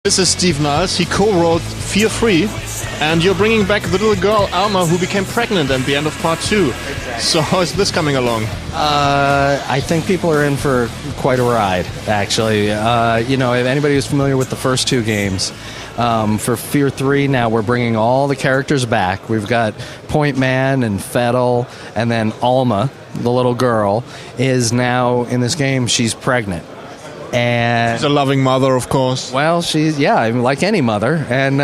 This is Steve Niles. He co-wrote Fear Free, and you're bringing back the little girl Alma who became pregnant at the end of part 2. Exactly. So how is this coming along? I think people are in for quite a ride, actually. If anybody who's familiar with the first 2 games, for Fear 3 now we're bringing all the characters back. We've got Point Man and Fettel, and then Alma, the little girl, is now in this game. She's pregnant. And she's a loving mother, of course. Well, like any mother. And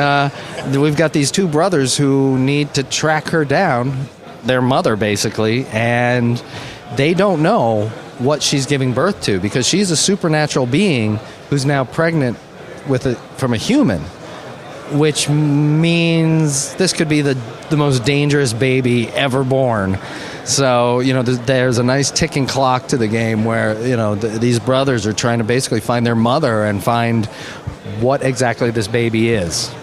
we've got these 2 brothers who need to track her down, their mother basically, and they don't know what she's giving birth to because she's a supernatural being who's now pregnant from a human, which means this could be the most dangerous baby ever born. So, there's a nice ticking clock to the game where, these brothers are trying to basically find their mother and find what exactly this baby is.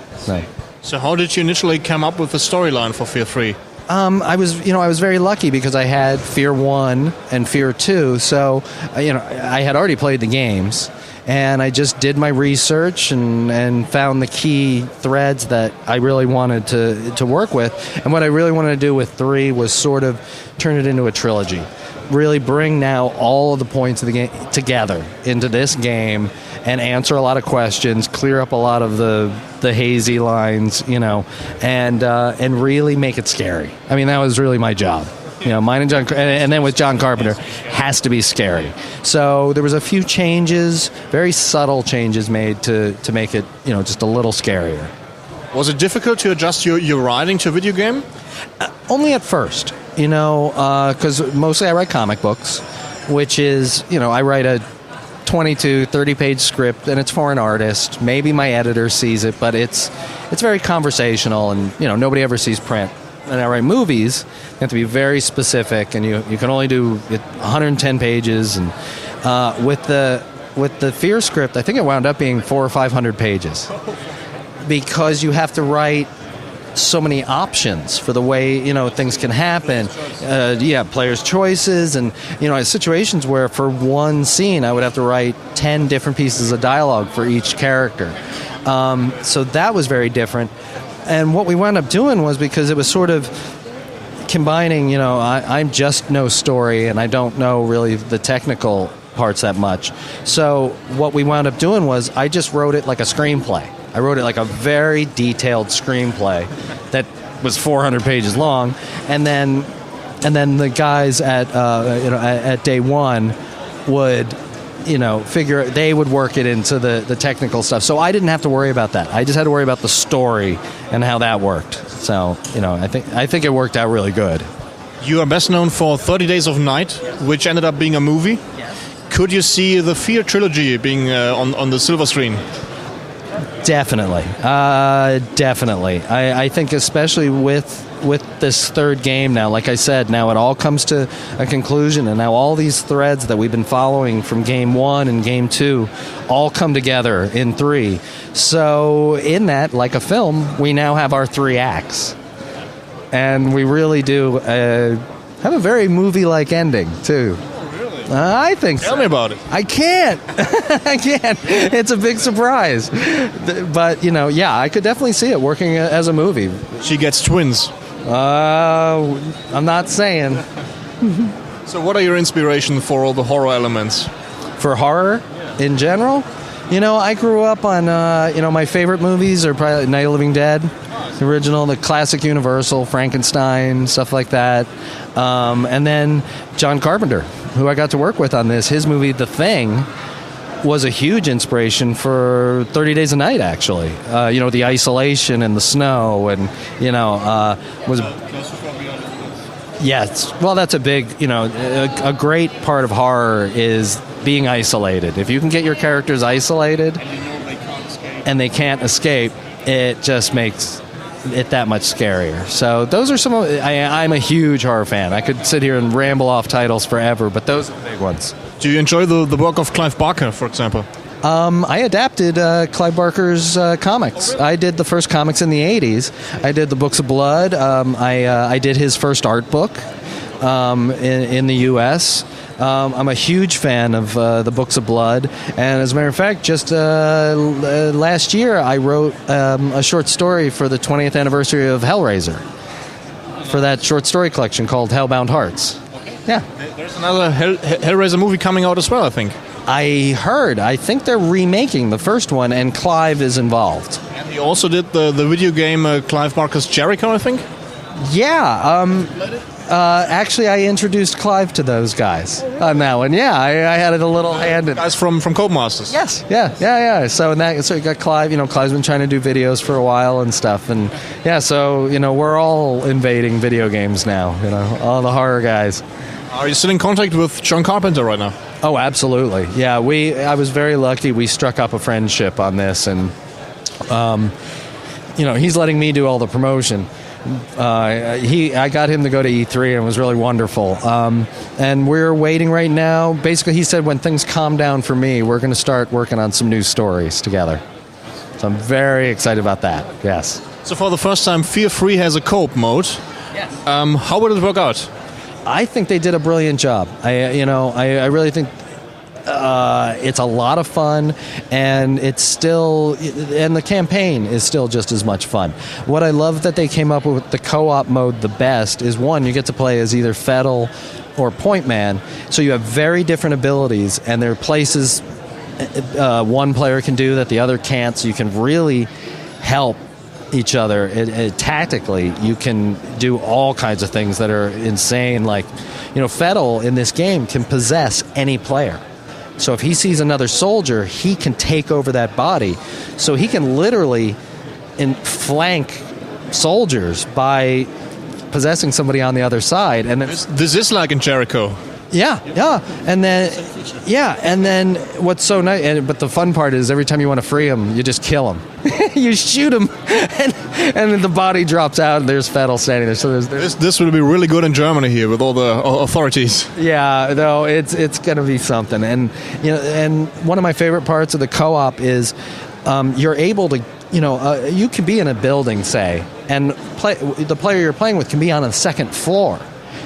So how did you initially come up with the storyline for Fear 3? I was very lucky because I had Fear 1 and Fear 2, so, I had already played the games. And I just did my research and found the key threads that I really wanted to work with. And what I really wanted to do with 3 was sort of turn it into a trilogy. Really bring now all of the points of the game together into this game and answer a lot of questions, clear up a lot of the hazy lines, and really make it scary. I mean, that was really my job. Mine and John, and then with John Carpenter, has to be scary. So there was a few changes, very subtle changes made to make it, just a little scarier. Was it difficult to adjust your writing to a video game? Only at first, because mostly I write comic books, which is, I write a 20 to 30-page script, and it's for an artist. Maybe my editor sees it, but it's very conversational, and, nobody ever sees print. And I write movies, you have to be very specific, and you can only do 110 pages. And with the Fear script, I think it wound up being 400 or 500 pages because you have to write so many options for the way things can happen. Players' choices, and situations where for one scene I would have to write 10 different pieces of dialogue for each character. So that was very different. And what we wound up doing was, because it was sort of combining, I just know story and I don't know really the technical parts that much. So what we wound up doing was I just wrote it like a screenplay. I wrote it like a very detailed screenplay that was 400 pages long. And then the guys at day one would they would work it into the technical stuff. So I didn't have to worry about that. I just had to worry about the story and how that worked. So, I think it worked out really good. You are best known for 30 Days of Night, which ended up being a movie. Yes. Could you see the Fear trilogy being on the silver screen? Definitely. Definitely. I think especially with this third game now, like I said, now it all comes to a conclusion, and now all these threads that we've been following from game 1 and game 2 all come together in 3. So in that, like a film, we now have our 3 acts. And we really do have a very movie-like ending, too. I think so. Tell me about it. I can't. I can't. It's a big surprise. But, I could definitely see it working as a movie. She gets twins. I'm not saying. So what are your inspiration for all the horror elements? For horror in general? I grew up on, my favorite movies are probably Night of the Living Dead, the original, the classic Universal, Frankenstein, stuff like that. And then John Carpenter, who I got to work with on this, his movie The Thing was a huge inspiration for 30 Days a Night, actually. The isolation and the snow, and, was... Yes. Well, that's a big, a great part of horror is being isolated. If you can get your characters isolated and they can't escape, it just makes it that much scarier. So those are some of... I'm a huge horror fan. I could sit here and ramble off titles forever, but those are the big ones. Do you enjoy the work of Clive Barker, for example? I adapted Clive Barker's comics. I did the first comics in the 80s. I did the Books of Blood. I did his first art book. in the U.S. I'm a huge fan of the Books of Blood, and as a matter of fact, just last year I wrote a short story for the 20th anniversary of Hellraiser, for that short story collection called Hellbound Hearts. Okay. Yeah. There's another Hellraiser movie coming out as well, I think. I heard. I think they're remaking the first one, and Clive is involved. And he also did the video game Clive Barker's Jericho, I think. Yeah. Actually, I introduced Clive to those guys on that one. Yeah, I had a little hand in. Guys from Codemasters. Yes. Yeah. So you got Clive. Clive's been trying to do videos for a while and stuff, and yeah. So we're all invading video games now. All the horror guys. Are you still in contact with John Carpenter right now? Oh, absolutely. Yeah, I was very lucky. We struck up a friendship on this, and he's letting me do all the promotion. I got him to go to E3, and it was really wonderful. And we're waiting right now. Basically, he said when things calm down for me, we're going to start working on some new stories together. So I'm very excited about that. Yes. So for the first time, Fear Free has a co-op mode. Yes. How would it work out? I think they did a brilliant job. I really think it's a lot of fun, and the campaign is still just as much fun. What I love that they came up with the co-op mode the best is, one, you get to play as either Fettel or Point Man, so you have very different abilities, and there are places one player can do that the other can't, so you can really help each other. Tactically, you can do all kinds of things that are insane. Like, Fettel in this game can possess any player. So if he sees another soldier, he can take over that body. So he can literally flank soldiers by possessing somebody on the other side. And this is like in Jericho. Yeah. And then what's so nice, but the fun part is every time you want to free him, you just kill him. You shoot him, and then the body drops out, and there's Fettel standing there. So this would be really good in Germany here with all the authorities. Yeah, no, it's going to be something. And and one of my favorite parts of the co-op is you're able to, you can be in a building, say, and the player you're playing with can be on a second floor.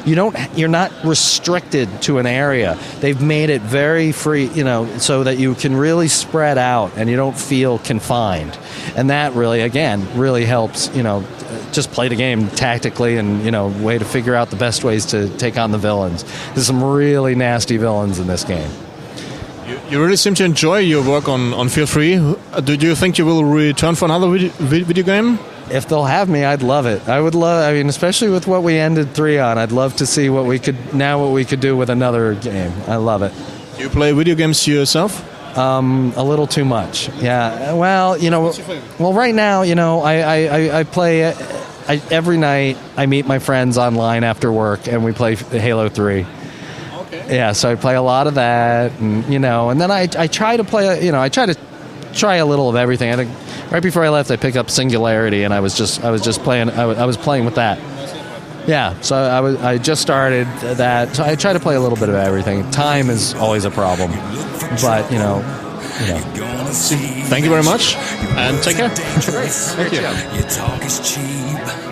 You're not restricted to an area. They've made it very free, so that you can really spread out and you don't feel confined. And that really helps, just play the game tactically and, way to figure out the best ways to take on the villains. There's some really nasty villains in this game. You really seem to enjoy your work on Fear Free. Do you think you will return for another video game? If they'll have me, I'd love it. I would love, especially with what we ended 3 on, I'd love to see what we could do with another game. I love it. Do you play video games yourself? A little too much. Yeah. Well, right now, I play every night. I meet my friends online after work, and we play Halo 3. Okay. Yeah, so I play a lot of that, and and then I try to play. I try to try a little of everything. I think right before I left, I picked up Singularity, and I was just playing. I was playing with that. Yeah, so I just started that. So I try to play a little bit of everything. Time is always a problem, but Thank you very much, and take care. Thank you. Your talk is cheap.